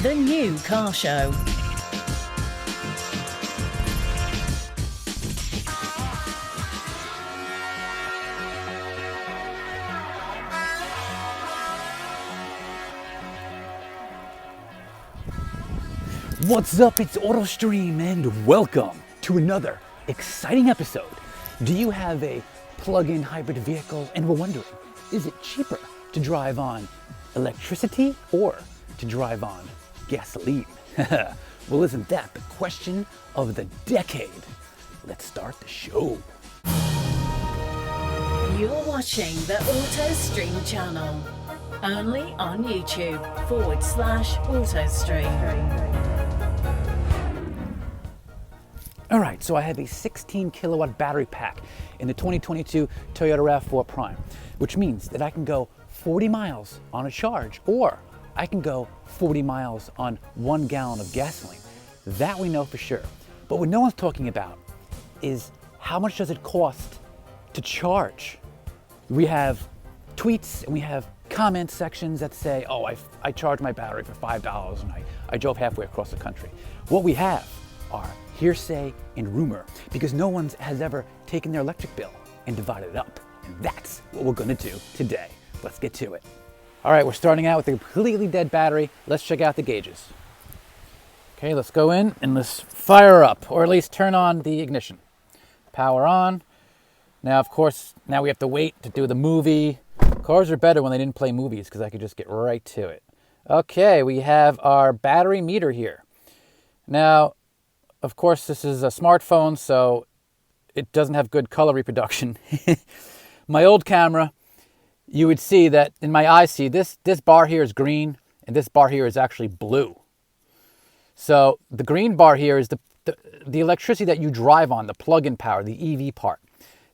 The new car show. What's up? It's AutoStream and welcome to another exciting episode. Do you have a plug-in hybrid vehicle and we're wondering, is it cheaper to drive on electricity or to drive on gasoline? Well, isn't that the question of the decade? Let's start the show. You're watching the AutoStream channel. Only on YouTube/AutoStream. All right, so I have a 16 kilowatt battery pack in the 2022 Toyota Rav4 Prime, which means that I can go 40 miles on a charge, or I can go 40 miles on 1 gallon of gasoline. That we know for sure. But what no one's talking about is how much does it cost to charge? We have tweets and we have comment sections that say, oh, I charged my battery for $5 and I drove halfway across the country. What we have are hearsay and rumor, because no one has ever taken their electric bill and divided it up. And that's what we're gonna do today. Let's get to it. All right, we're starting out with a completely dead battery. Let's check out the gauges. Okay, let's go in and let's fire up, or at least turn on the ignition. Power on. Now, of course, now we have to wait to do the movie. Cars are better when they didn't play movies because I could just get right to it. Okay, we have our battery meter here. Now, of course, this is a smartphone, so it doesn't have good color reproduction. My old camera, you would see that in my IC, this bar here is green, and this bar here is actually blue. So the green bar here is the electricity that you drive on, the plug-in power, the EV part.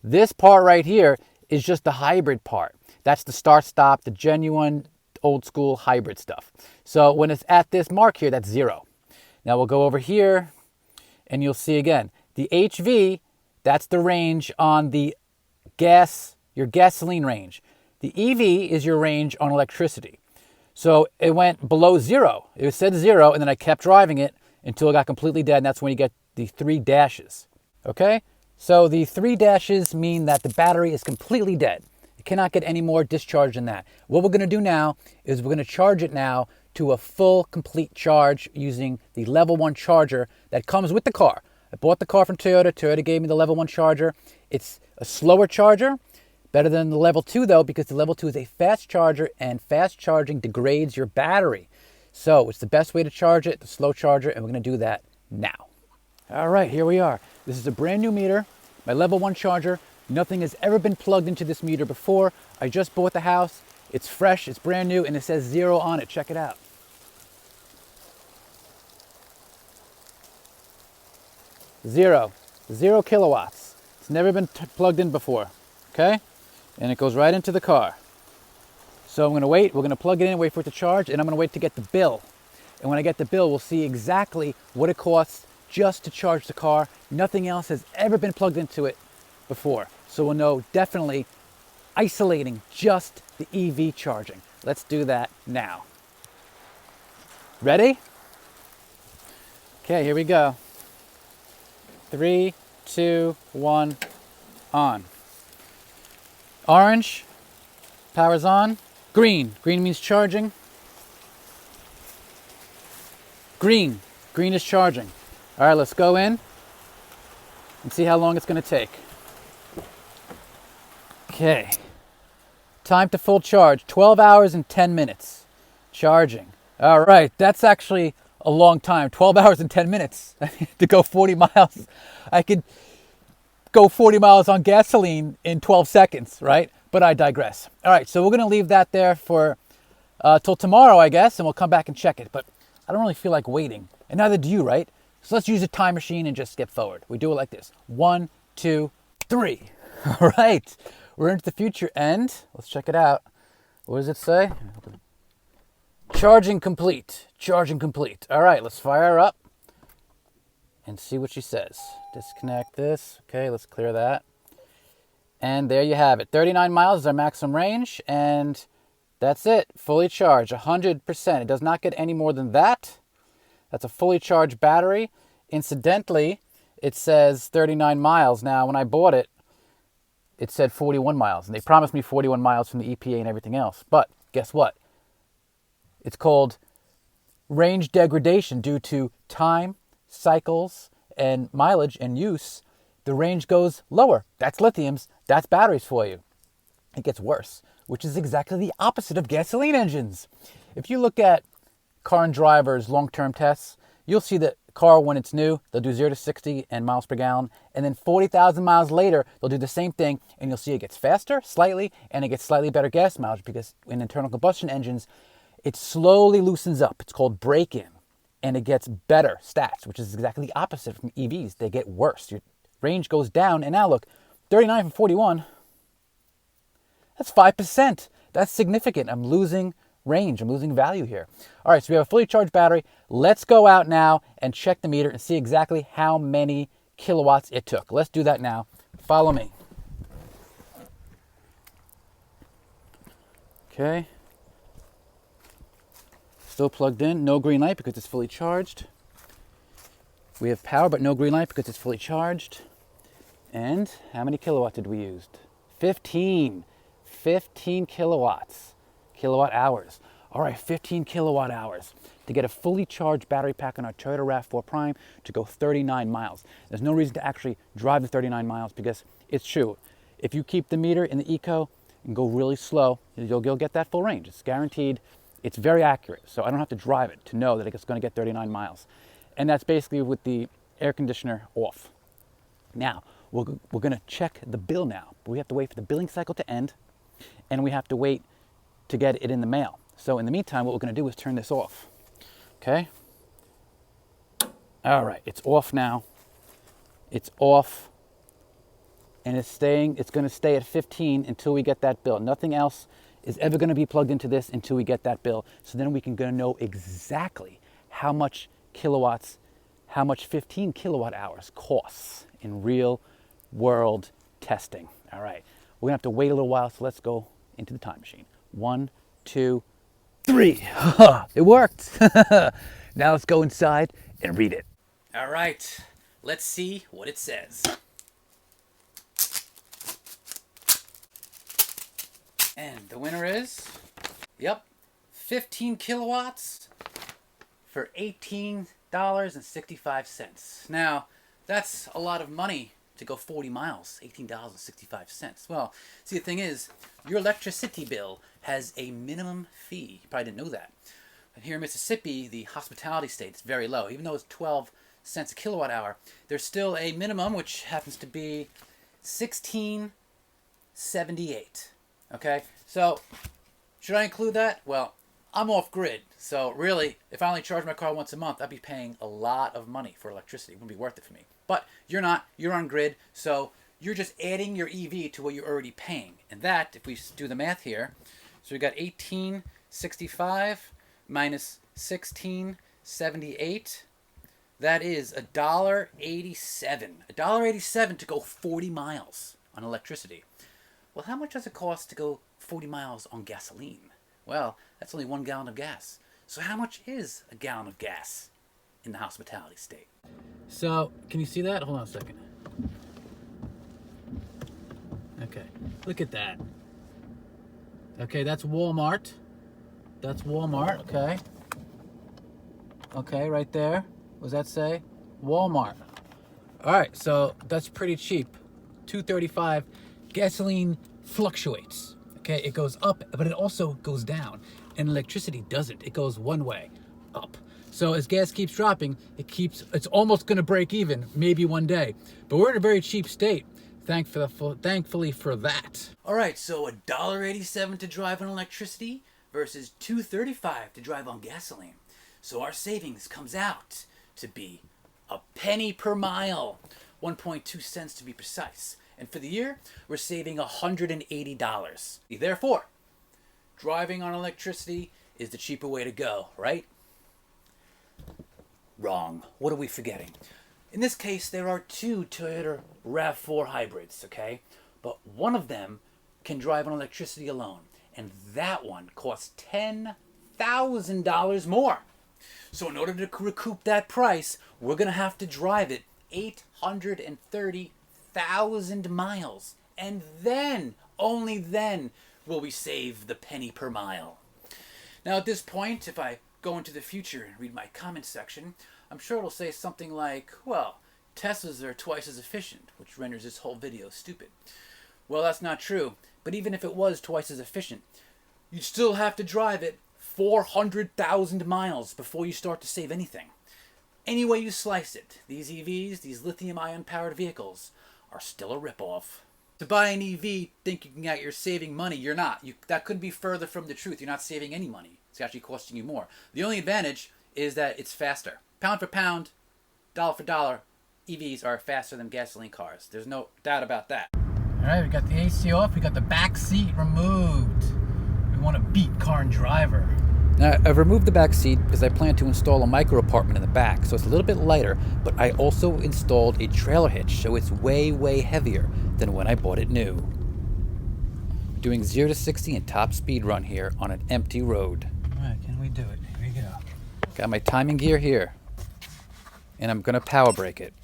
This part right here is just the hybrid part. That's the start-stop, the genuine, old-school hybrid stuff. So when it's at this mark here, that's 0. Now we'll go over here, and you'll see again, the HV, that's the range on the gas, your gasoline range. The EV is your range on electricity. So it went below 0. It said 0, and then I kept driving it until it got completely dead, and that's when you get the 3 dashes. Okay? So the 3 dashes mean that the battery is completely dead. It cannot get any more discharge than that. What we're going to do now is we're going to charge it now to a full, complete charge using the level 1 charger that comes with the car. I bought the car from Toyota. Toyota gave me the level 1 charger. It's a slower charger, better than the level 2 though, because the level 2 is a fast charger, and fast charging degrades your battery. So it's the best way to charge it, the slow charger, and we're going to do that now. All right, here we are. This is a brand new meter, my level 1 charger. Nothing has ever been plugged into this meter before. I just bought the house. It's fresh, it's brand new, and it says 0 on it. Check it out. 0 kilowatts. It's never been plugged in before, okay? And it goes right into the car. So I'm gonna wait, we're gonna plug it in, wait for it to charge, and I'm gonna wait to get the bill. And when I get the bill, we'll see exactly what it costs just to charge the car. Nothing else has ever been plugged into it before. So we'll know definitely isolating just the EV charging. Let's do that now. Ready? Okay, here we go. 3, 2, 1, on. Orange, power's on. Green means charging. Green is charging. All right, let's go in and see how long it's going to take. Okay, time to full charge, 12 hours and 10 minutes charging. All right, that's actually a long time, 12 hours and 10 minutes to go 40 miles. I could go 40 miles on gasoline in 12 seconds, right? But I digress. All right, so we're going to leave that there for till tomorrow, I guess, and we'll come back and check it. But I don't really feel like waiting, and neither do you, right? So let's use a time machine and just skip forward. We do it like this. 1, 2, 3. All right, we're into the future, and let's check it out. What does it say? Charging complete. Charging complete. All right, let's fire her up and see what she says. Disconnect this. Okay, let's clear that. And there you have it. 39 miles is our maximum range, and That's it, fully charged, 100%. It does not get any more than that. That's a fully charged battery. Incidentally, it says 39 miles. Now, when I bought it, it said 41 miles. And they promised me 41 miles from the EPA and everything else. But guess what? It's called range degradation due to time, cycles, and mileage and use. The range goes lower. That's lithiums. That's batteries for you. It gets worse, which is exactly the opposite of gasoline engines. If you look at car and drivers' long-term tests, you'll see that car, when it's new, they'll do 0 to 60 and miles per gallon, and then 40,000 miles later, they'll do the same thing, and you'll see it gets faster, slightly, and it gets slightly better gas mileage, because in internal combustion engines, it slowly loosens up. It's called break-in, and it gets better stats, which is exactly the opposite from EVs. They get worse. Your range goes down, and now look, 39 from 41, that's 5%. That's significant. I'm losing range. I'm losing value here. All right, so we have a fully charged battery. Let's go out now and check the meter and see exactly how many kilowatts it took. Let's do that now. Follow me. Okay. Still plugged in. No green light because it's fully charged. We have power, but no green light because it's fully charged. And how many kilowatts did we use? 15 kilowatts. Kilowatt hours. All right, 15 kilowatt hours to get a fully charged battery pack on our Toyota RAV4 Prime to go 39 miles. There's no reason to actually drive the 39 miles because it's true. If you keep the meter in the eco and go really slow, you'll get that full range. It's guaranteed. It's very accurate. So I don't have to drive it to know that it's going to get 39 miles. And that's basically with the air conditioner off. Now, we're going to check the bill now. We have to wait for the billing cycle to end, and we have to wait to get it in the mail. So in the meantime, what we're going to do is turn this off. Okay? All right, it's off now. It's off, and it's going to stay at 15 until we get that bill. Nothing else is ever going to be plugged into this until we get that bill. So then we can know exactly how much kilowatts, how much 15 kilowatt hours costs in real world testing. All right, we're gonna have to wait a little while, so let's go into the time machine. 1, 2, 3. It worked. Now let's go inside and read it. All right, let's see what it says. And the winner is, yep, 15 kilowatts for $18.65. Now, that's a lot of money to go 40 miles, $18.65. Well, see, the thing is, your electricity bill has a minimum fee. You probably didn't know that. But here in Mississippi, the hospitality state, it's very low. Even though it's 12 cents a kilowatt hour, there's still a minimum, which happens to be $16.78. Okay, so should I include that? Well, I'm off grid, so really, if I only charge my car once a month, I'd be paying a lot of money for electricity. It wouldn't be worth it for me. But you're not. You're on grid, so you're just adding your EV to what you're already paying. And that, if we do the math here, so we got 1865 minus 1678. That is $1.87. $1.87 to go 40 miles on electricity. Well, how much does it cost to go 40 miles on gasoline? Well, that's only 1 gallon of gas. So how much is a gallon of gas in the hospitality state? So, can you see that? Hold on a second. Okay, look at that. Okay, that's Walmart. That's Walmart, okay. Okay, right there. What does that say? Walmart. All right, so that's pretty cheap. $2.35. Gasoline fluctuates. Okay, it goes up, but it also goes down. And electricity doesn't. It goes one way, up. So as gas keeps dropping, it's almost going to break even, maybe one day. But we're in a very cheap state, thankfully for that. All right, so $1.87 to drive on electricity versus $2.35 to drive on gasoline. So our savings comes out to be a penny per mile, 1.2 cents to be precise. And for the year, we're saving $180. Therefore, driving on electricity is the cheaper way to go, right? Wrong. What are we forgetting? In this case, there are 2 Toyota RAV4 hybrids, okay? But one of them can drive on electricity alone. and that one costs $10,000 more. So in order to recoup that price, we're going to have to drive it 830,000 miles. And then, only then, will we save the penny per mile. Now at this point, if I go into the future and read my comment section, I'm sure it'll say something like, well, Teslas are twice as efficient, which renders this whole video stupid. Well, that's not true, but even if it was twice as efficient, you'd still have to drive it 400,000 miles before you start to save anything. Any way you slice it, these EVs, these lithium-ion powered vehicles, are still a ripoff. To buy an EV, thinking that you're saving money, you're not. That couldn't be further from the truth. You're not saving any money. It's actually costing you more. The only advantage is that it's faster. Pound for pound, dollar for dollar, EVs are faster than gasoline cars. There's no doubt about that. All right, we got the AC off. We got the back seat removed. We want to beat car and driver. Now, I've removed the back seat because I plan to install a micro apartment in the back, so it's a little bit lighter, but I also installed a trailer hitch, so it's way, way heavier than when I bought it new. Doing 0 to 60 in top speed run here on an empty road. All right, can we do it? Here we go. Got my timing gear here, and I'm gonna power brake it.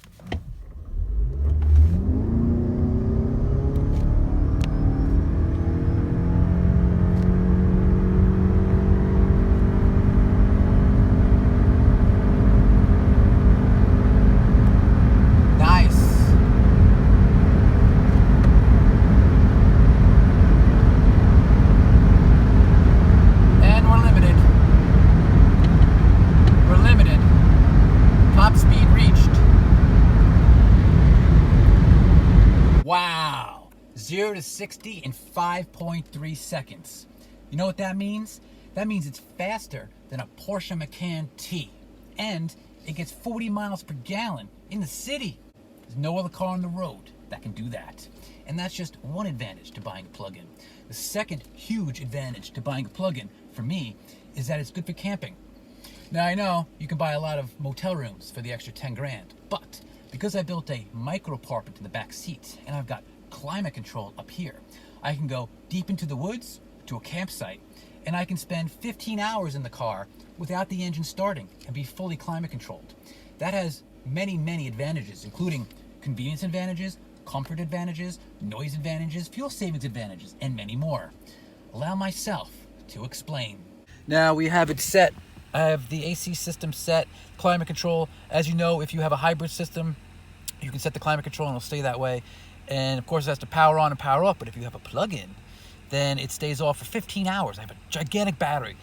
Wow, 0 to 60 in 5.3 seconds. You know what that means? That means it's faster than a Porsche Macan T. And it gets 40 miles per gallon in the city. There's no other car on the road that can do that. And that's just one advantage to buying a plug-in. The second huge advantage to buying a plug-in, for me, is that it's good for camping. Now I know you can buy a lot of motel rooms for the extra 10 grand, but because I built a micro apartment in the back seat and I've got climate control up here, I can go deep into the woods to a campsite and I can spend 15 hours in the car without the engine starting and be fully climate controlled. That has many, many advantages, including convenience advantages, comfort advantages, noise advantages, fuel savings advantages, and many more. Allow myself to explain. Now we have it set. I have the AC system set, climate control. As you know, if you have a hybrid system, you can set the climate control and it'll stay that way. And of course it has to power on and power off, but if you have a plug-in, then it stays off for 15 hours. I have a gigantic battery.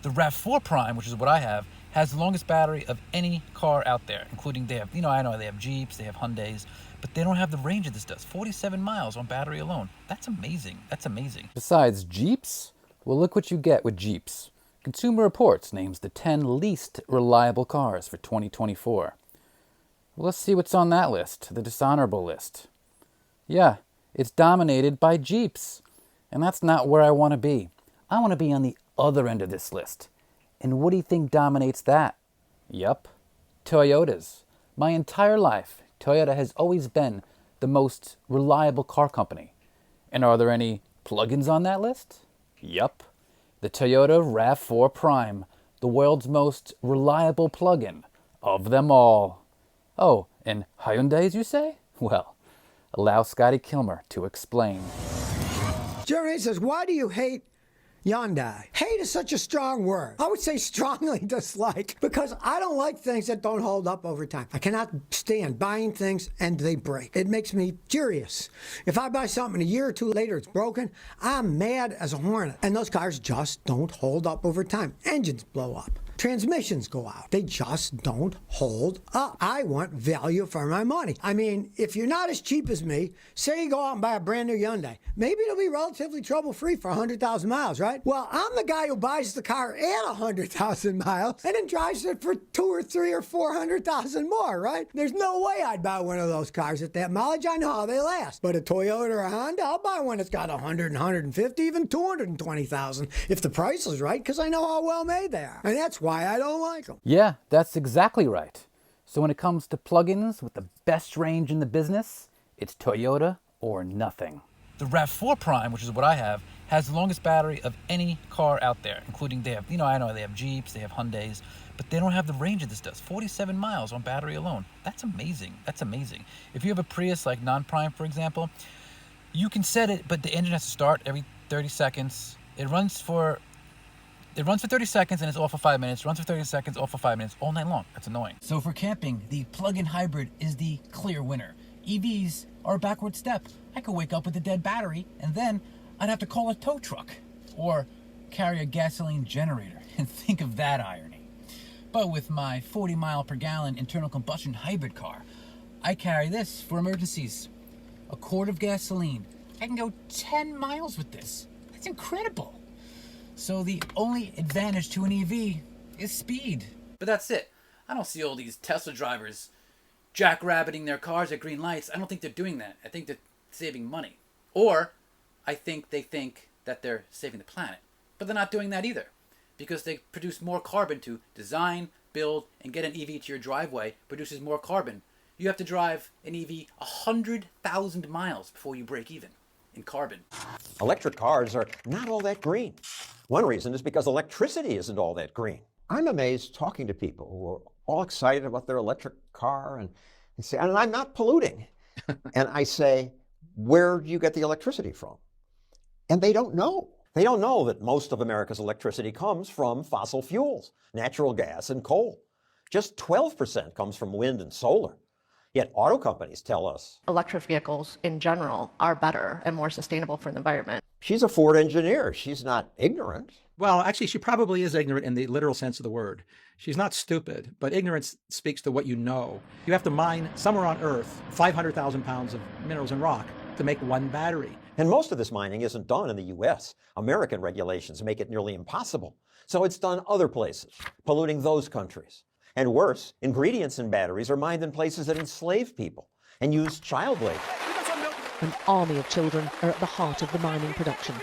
The Rav4 Prime, which is what I have, has the longest battery of any car out there, including they have, I know they have Jeeps, they have Hyundais, but they don't have the range that this does. 47 miles on battery alone. That's amazing. That's amazing. Besides Jeeps, well, look what you get with Jeeps. Consumer Reports names the 10 least reliable cars for 2024. Well, let's see what's on that list, the dishonorable list. Yeah, it's dominated by Jeeps. And that's not where I want to be. I want to be on the other end of this list. And what do you think dominates that? Yup, Toyotas. My entire life, Toyota has always been the most reliable car company. And are there any plug-ins on that list? Yup. The Toyota Rav4 Prime, the world's most reliable plug-in of them all. Oh, and Hyundais, you say? Well, allow Scotty Kilmer to explain. Jeremy says, why do you hate Hyundai? Hate is such a strong word. I would say strongly dislike, because I don't like things that don't hold up over time. I cannot stand buying things and they break. It makes me furious. If I buy something a year or two later it's broken, I'm mad as a hornet. And those cars just don't hold up over time. Engines blow up. Transmissions go out. They just don't hold up. I want value for my money. I mean, if you're not as cheap as me, say you go out and buy a brand new Hyundai. Maybe it'll be relatively trouble-free for 100,000 miles, right? Well, I'm the guy who buys the car at 100,000 miles and then drives it for 2 or 3 or 400,000 more, right? There's no way I'd buy one of those cars at that mileage. I know how they last. But a Toyota or a Honda, I'll buy one that's got 100, 150, even 220,000 if the price is right, because I know how well made they are. And that's why I don't like them. Yeah, that's exactly right. So when it comes to plug-ins with the best range in the business, it's Toyota or nothing. The Rav4 Prime, which is what I have, has the longest battery of any car out there, including they have, I know they have Jeeps, they have Hyundais, but they don't have the range that this does. 47 miles on battery alone. That's amazing. That's amazing. If you have a Prius like non-prime, for example, you can set it, but the engine has to start every 30 seconds. It runs for 30 seconds and it's off for 5 minutes. Runs for 30 seconds, off for 5 minutes, all night long. That's annoying. So for camping, the plug-in hybrid is the clear winner. EVs are a backward step. I could wake up with a dead battery and then I'd have to call a tow truck or carry a gasoline generator. And think of that irony. But with my 40 mile per gallon internal combustion hybrid car, I carry this for emergencies. A quart of gasoline. I can go 10 miles with this. That's incredible. So the only advantage to an EV is speed. But that's it. I don't see all these Tesla drivers jackrabbiting their cars at green lights. I don't think they're doing that. I think they're saving money. Or I think they think that they're saving the planet. But they're not doing that either, because they produce more carbon to design, build, and get an EV to your driveway produces more carbon. You have to drive an EV 100,000 miles before you break even in carbon. Electric cars are not all that green. One reason is because electricity isn't all that green. I'm amazed talking to people who are all excited about their electric car and say, and I'm not polluting. And I say, where do you get the electricity from? And they don't know. They don't know that most of America's electricity comes from fossil fuels, natural gas and coal. Just 12% comes from wind and solar. Yet auto companies tell us electric vehicles in general are better and more sustainable for the environment. she's a Ford engineer. She's not ignorant. Well, actually, she probably is ignorant in the literal sense of the word. She's not stupid, but ignorance speaks to what you know. You have to mine somewhere on Earth 500,000 pounds of minerals and rock to make one battery. And most of this mining isn't done in the U.S. American regulations make it nearly impossible. So it's done other places, polluting those countries. And worse, ingredients in batteries are mined in places that enslave people and use child labor. An army of children are at the heart of the mining production.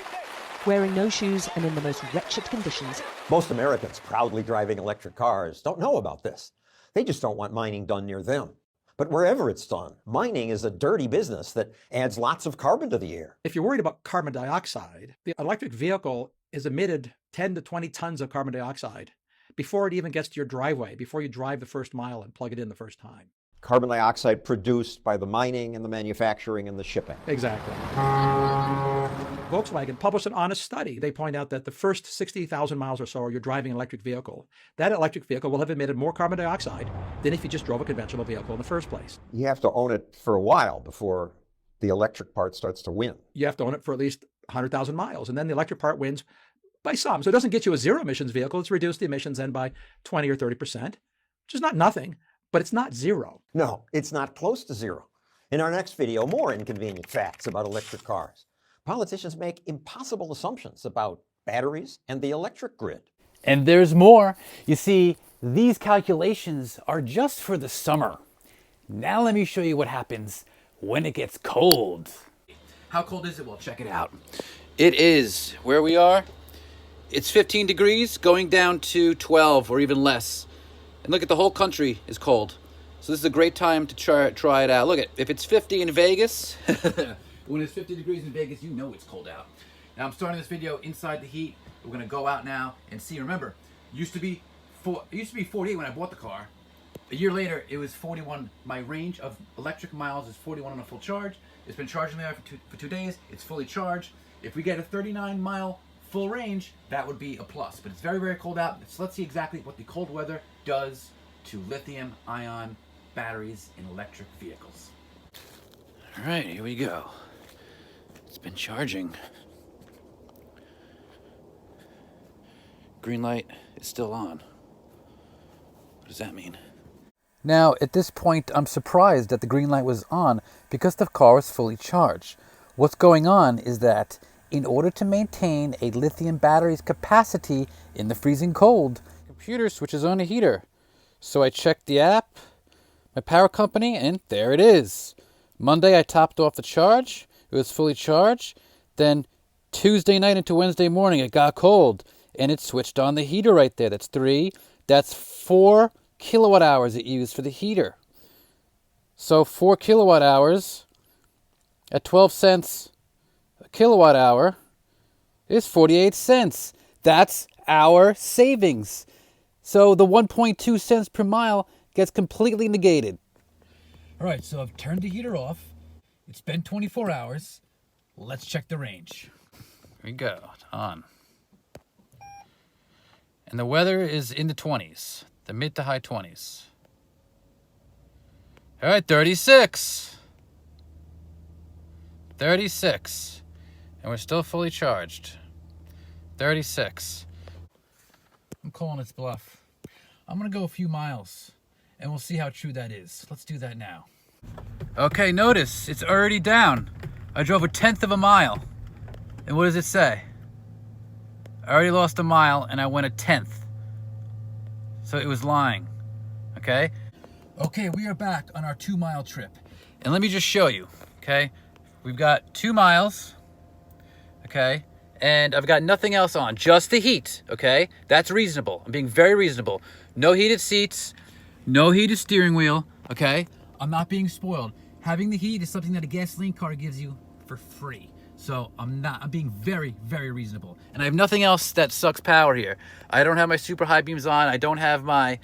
Wearing no shoes and in the most wretched conditions. Most Americans proudly driving electric cars don't know about this. They just don't want mining done near them. But wherever it's done, mining is a dirty business that adds lots of carbon to the air. If you're worried about carbon dioxide, the electric vehicle is emitted 10 to 20 tons of carbon dioxide before it even gets to your driveway, before you drive the first mile and plug it in the first time. Carbon dioxide produced by the mining and the manufacturing and the shipping. Exactly. Volkswagen published an honest study. They point out that the first 60,000 miles or so you're driving an electric vehicle, that electric vehicle will have emitted more carbon dioxide than if you just drove a conventional vehicle in the first place. You have to own it for a while before the electric part starts to win. You have to own it for at least 100,000 miles, and then the electric part wins by some. So it doesn't get you a zero emissions vehicle. It's reduced the emissions then by 20 or 30%, which is not nothing, but it's not zero. No, it's not close to zero. In our next video, more inconvenient facts about electric cars. Politicians make impossible assumptions about batteries and the electric grid. And there's more. You see, these calculations are just for the summer. Now let me show you what happens when it gets cold. How cold is it? Well, check it out. It is, where we are, it's 15 degrees going down to 12 or even less. And look at the whole country is cold. So this is a great time to try it out. Look at, if it's 50 in Vegas, when it's 50 degrees in Vegas, you know it's cold out. Now I'm starting this video inside the heat. We're gonna go out now and see. Remember, it used to be 48 when I bought the car. A year later, it was 41. My range of electric miles is 41 on a full charge. It's been charging there for 2 days. It's fully charged. If we get a 39-mile full range, that would be a plus. But it's very, very cold out. So let's see exactly what the cold weather does to lithium-ion batteries in electric vehicles. All right, here we go. It's been charging. Green light is still on. What does that mean? Now, at this point, I'm surprised that the green light was on because the car is fully charged. What's going on is that in order to maintain a lithium battery's capacity in the freezing cold, the computer switches on a heater. So I checked the app, my power company, and there it is. Monday, I topped off the charge. It was fully charged. Then Tuesday night into Wednesday morning, it got cold, and it switched on the heater right there. That's 4 kilowatt hours it used for the heater. So 4 kilowatt hours at 12 cents a kilowatt hour is 48 cents. That's our savings. So the 1.2 cents per mile gets completely negated. All right, so I've turned the heater off. It's been 24 hours. Let's check the range. Here we go, on. And the weather is in the 20s, the mid to high 20s. All right, 36. 36. And we're still fully charged. 36. I'm calling its bluff. I'm gonna go a few miles and we'll see how true that is. Let's do that now. Okay, notice it's already down. I drove 1/10 of a mile. And what does it say? I already lost a mile and I went 1/10. So it was lying, okay? Okay, we are back on our 2-mile trip. And let me just show you, okay? We've got 2 miles, okay? And I've got nothing else on, just the heat, okay? That's reasonable. I'm being very reasonable. No heated seats, no heated steering wheel, okay? I'm not being spoiled. Having the heat is something that a gasoline car gives you for free. So I'm being very, very reasonable. And I have nothing else that sucks power here. I don't have my super high beams on. I don't have my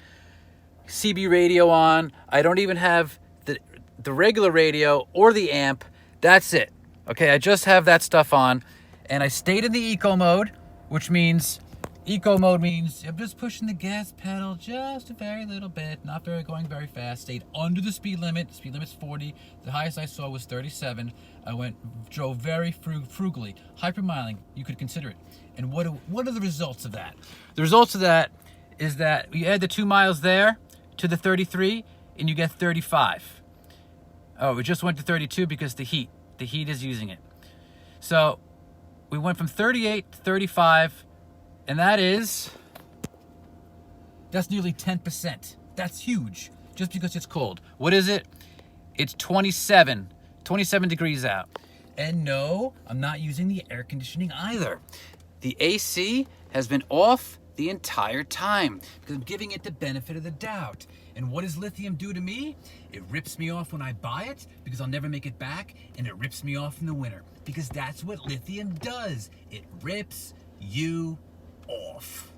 CB radio on. I don't even have the regular radio or the amp. That's it. Okay, I just have that stuff on. And I stayed in the eco mode, which means, eco mode means I'm just pushing the gas pedal just a very little bit, not going very fast. Stayed under the speed limit. Speed limit's 40. The highest I saw was 37. I drove very frugally. Hypermiling, you could consider it. And what are the results of that? The results of that is that you add the 2 miles there to the 33 and you get 35. Oh, it just went to 32 because the heat is using it. So we went from 38 to 35, and that's nearly 10%. That's huge, just because it's cold. What is it? It's 27 degrees out. And no, I'm not using the air conditioning either. The AC has been off the entire time because I'm giving it the benefit of the doubt. And what does lithium do to me? It rips me off when I buy it because I'll never make it back, and it rips me off in the winter because that's what lithium does. It rips you off.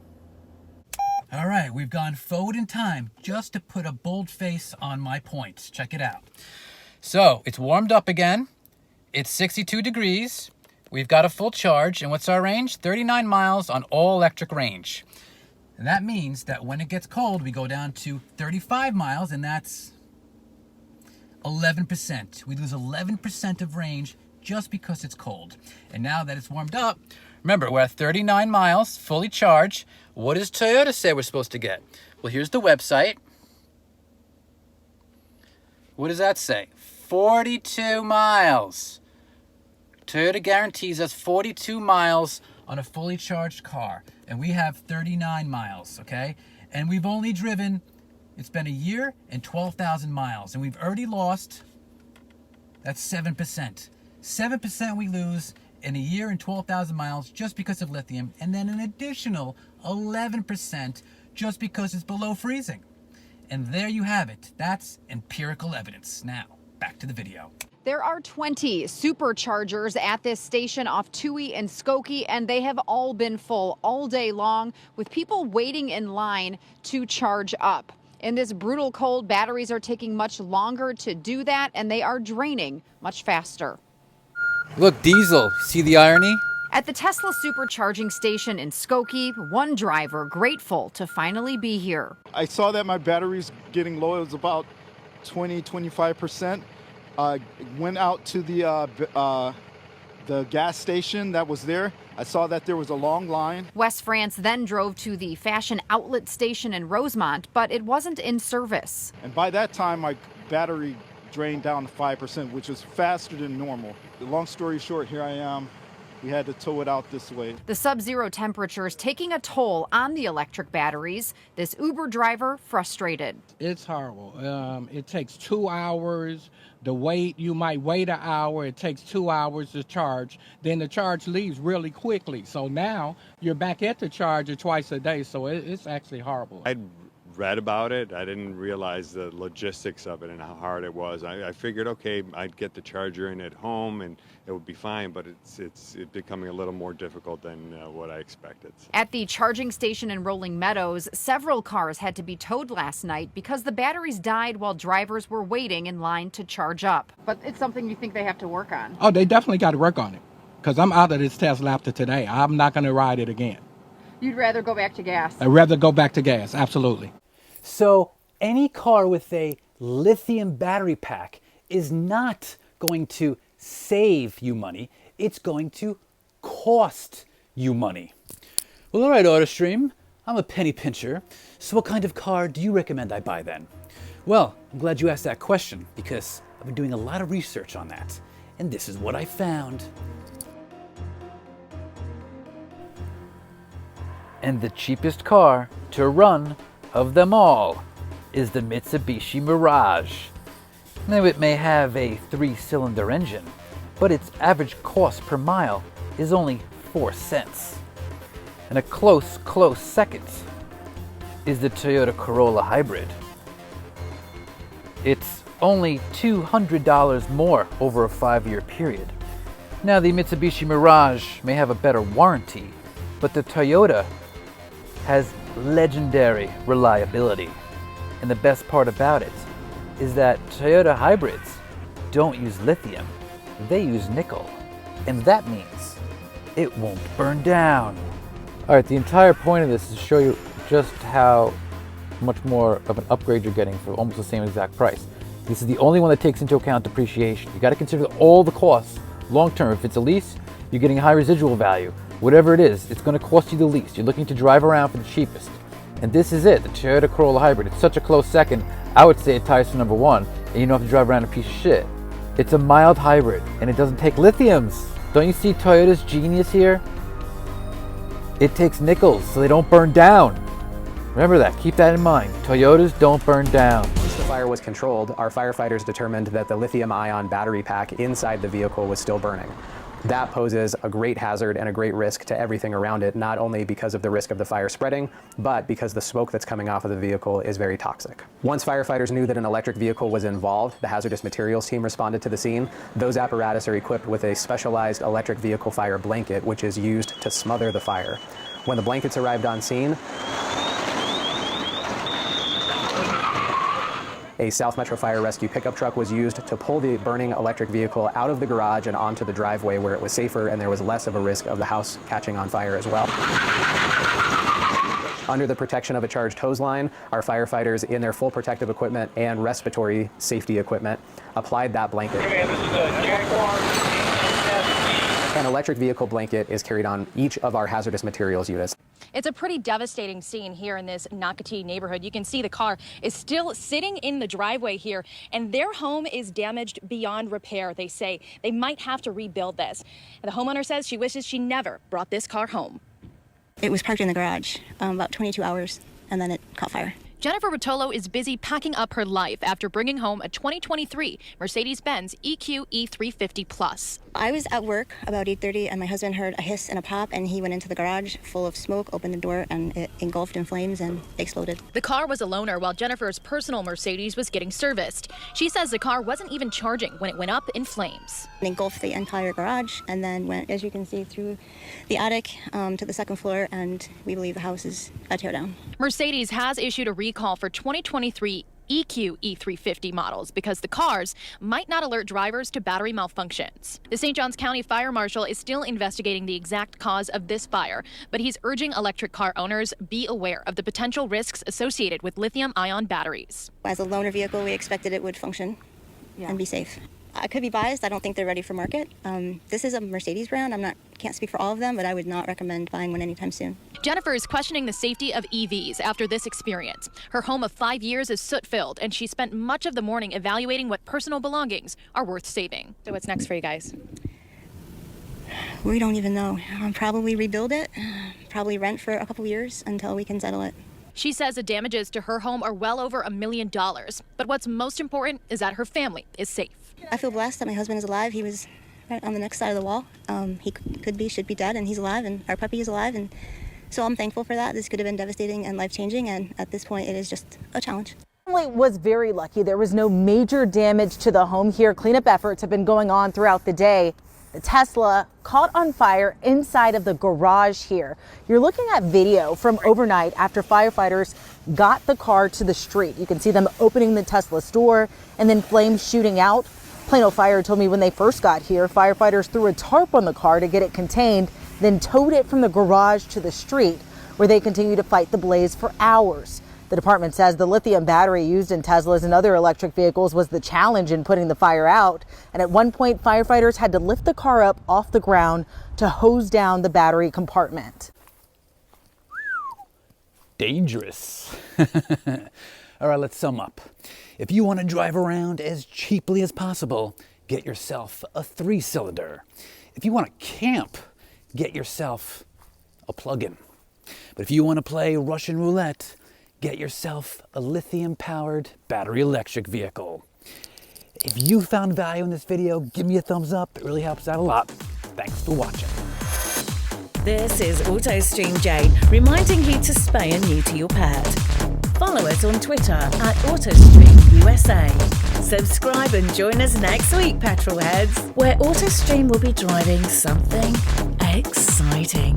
All right, we've gone forward in time just to put a bold face on my points. Check it out. So it's warmed up again. It's 62 degrees. We've got a full charge, and what's our range? 39 miles on all electric range. And that means that when it gets cold, we go down to 35 miles, and that's 11%. We lose 11% of range just because it's cold. And now that it's warmed up, remember, we're at 39 miles, fully charged. What does Toyota say we're supposed to get? Well, here's the website. What does that say? 42 miles. Toyota guarantees us 42 miles on a fully charged car. And we have 39 miles, okay? And we've only driven, it's been a year and 12,000 miles. And we've already lost, that's 7%. 7% we lose in a year and 12,000 miles just because of lithium. And then an additional 11% just because it's below freezing. And there you have it. That's empirical evidence. Now, back to the video. There are 20 superchargers at this station off Toohey and Skokie, and they have all been full all day long with people waiting in line to charge up. In this brutal cold, batteries are taking much longer to do that, and they are draining much faster. Look, diesel. See the irony? At the Tesla supercharging station in Skokie, one driver grateful to finally be here. I saw that my battery's getting low. It was about 20-25%. Went out to the gas station that was there. I saw that there was a long line. Wes France then drove to the fashion outlet station in Rosemont, but it wasn't in service. And by that time, my battery drained down to 5%, which was faster than normal. Long story short, here I am. We had to tow it out this way. The sub-zero temperatures taking a toll on the electric batteries. This Uber driver frustrated. It's horrible. It takes 2 hours. The wait, you might wait an hour. It takes 2 hours to charge. Then the charge leaves really quickly. So now you're back at the charger twice a day. So it's actually horrible. I'd read about it, I didn't realize the logistics of it and how hard it was. I figured, okay, I'd get the charger in at home and it would be fine, but it's becoming a little more difficult than what I expected. At the charging station in Rolling Meadows, several cars had to be towed last night because the batteries died while drivers were waiting in line to charge up. But it's something you think they have to work on? Oh, they definitely got to work on it, because I'm out of this Tesla after today. I'm not going to ride it again. You'd rather go back to gas? I'd rather go back to gas, absolutely. So any car with a lithium battery pack is not going to save you money. It's going to cost you money. Well, all right, AutoStream, I'm a penny pincher. So what kind of car do you recommend I buy then? Well, I'm glad you asked that question because I've been doing a lot of research on that. And this is what I found. And the cheapest car to run of them all is the Mitsubishi Mirage. Now it may have a 3-cylinder engine, but its average cost per mile is only 4 cents. And a close second is the Toyota Corolla Hybrid. It's only $200 more over a 5-year period. Now the Mitsubishi Mirage may have a better warranty, but the Toyota has legendary reliability. And the best part about it is that Toyota hybrids don't use lithium, they use nickel. And that means it won't burn down. All right, the entire point of this is to show you just how much more of an upgrade you're getting for almost the same exact price. This is the only one that takes into account depreciation. You got to consider all the costs long term. If it's a lease, you're getting a high residual value. Whatever it is, it's going to cost you the least. You're looking to drive around for the cheapest. And this is it, the Toyota Corolla Hybrid. It's such a close second, I would say it ties for number one, and you don't have to drive around a piece of shit. It's a mild hybrid, and it doesn't take lithiums. Don't you see Toyota's genius here? It takes nickels, so they don't burn down. Remember that, keep that in mind. Toyotas don't burn down. Once the fire was controlled, our firefighters determined that the lithium-ion battery pack inside the vehicle was still burning. That poses a great hazard and a great risk to everything around it, not only because of the risk of the fire spreading, but because the smoke that's coming off of the vehicle is very toxic. Once firefighters knew that an electric vehicle was involved, the hazardous materials team responded to the scene. Those apparatus are equipped with a specialized electric vehicle fire blanket, which is used to smother the fire. When the blankets arrived on scene, a South Metro Fire Rescue pickup truck was used to pull the burning electric vehicle out of the garage and onto the driveway where it was safer and there was less of a risk of the house catching on fire as well. Under the protection of a charged hose line, our firefighters in their full protective equipment and respiratory safety equipment applied that blanket. An electric vehicle blanket is carried on each of our hazardous materials units. It's a pretty devastating scene here in this Nakati neighborhood. You can see the car is still sitting in the driveway here, and their home is damaged beyond repair. They say they might have to rebuild this. And the homeowner says she wishes she never brought this car home. It was parked in the garage about 22 hours, and then it caught fire. Jennifer Rotolo is busy packing up her life after bringing home a 2023 Mercedes-Benz EQ E350 Plus. I was at work about 8:30 and my husband heard a hiss and a pop and he went into the garage full of smoke, opened the door, and it engulfed in flames and exploded. The car was a loaner while Jennifer's personal Mercedes was getting serviced. She says the car wasn't even charging when it went up in flames. It engulfed the entire garage and then went, as you can see, through the attic to the second floor, and we believe the house is a tear down. Mercedes has issued a recall for 2023 EQ E350 models because the cars might not alert drivers to battery malfunctions. The St. Johns County Fire Marshal is still investigating the exact cause of this fire, but he's urging electric car owners be aware of the potential risks associated with lithium-ion batteries. As a loaner vehicle, we expected it would function and be safe. I could be biased. I don't think they're ready for market. This is a Mercedes brand. Can't speak for all of them, but I would not recommend buying one anytime soon. Jennifer is questioning the safety of EVs after this experience. Her home of 5 years is soot-filled, and she spent much of the morning evaluating what personal belongings are worth saving. So what's next for you guys? We don't even know. Probably rebuild it, probably rent for a couple years until we can settle it. She says the damages to her home are well over $1 million. But what's most important is that her family is safe. I feel blessed that my husband is alive. He was right on the next side of the wall. He should be dead, and he's alive, and our puppy is alive, and So I'm thankful for that. This could have been devastating and life-changing, and at this point, it is just a challenge. Family was very lucky. There was no major damage to the home here. Cleanup efforts have been going on throughout the day. The Tesla caught on fire inside of the garage here. You're looking at video from overnight after firefighters got the car to the street. You can see them opening the Tesla's door and then flames shooting out. Plano Fire told me when they first got here, firefighters threw a tarp on the car to get it contained, then towed it from the garage to the street, where they continue to fight the blaze for hours. The department says the lithium battery used in Teslas and other electric vehicles was the challenge in putting the fire out. And at one point, firefighters had to lift the car up off the ground to hose down the battery compartment. Dangerous. All right, let's sum up. If you want to drive around as cheaply as possible, get yourself a 3-cylinder. If you want to camp, get yourself a plug-in. But if you want to play Russian roulette, get yourself a lithium-powered battery electric vehicle. If you found value in this video, give me a thumbs up. It really helps out a lot. Thanks for watching. This is AutoStream Jane, reminding you to spay and neuter your pet. Follow us on Twitter at AutoStreamUSA. Subscribe and join us next week, petrolheads, where AutoStream will be driving something exciting.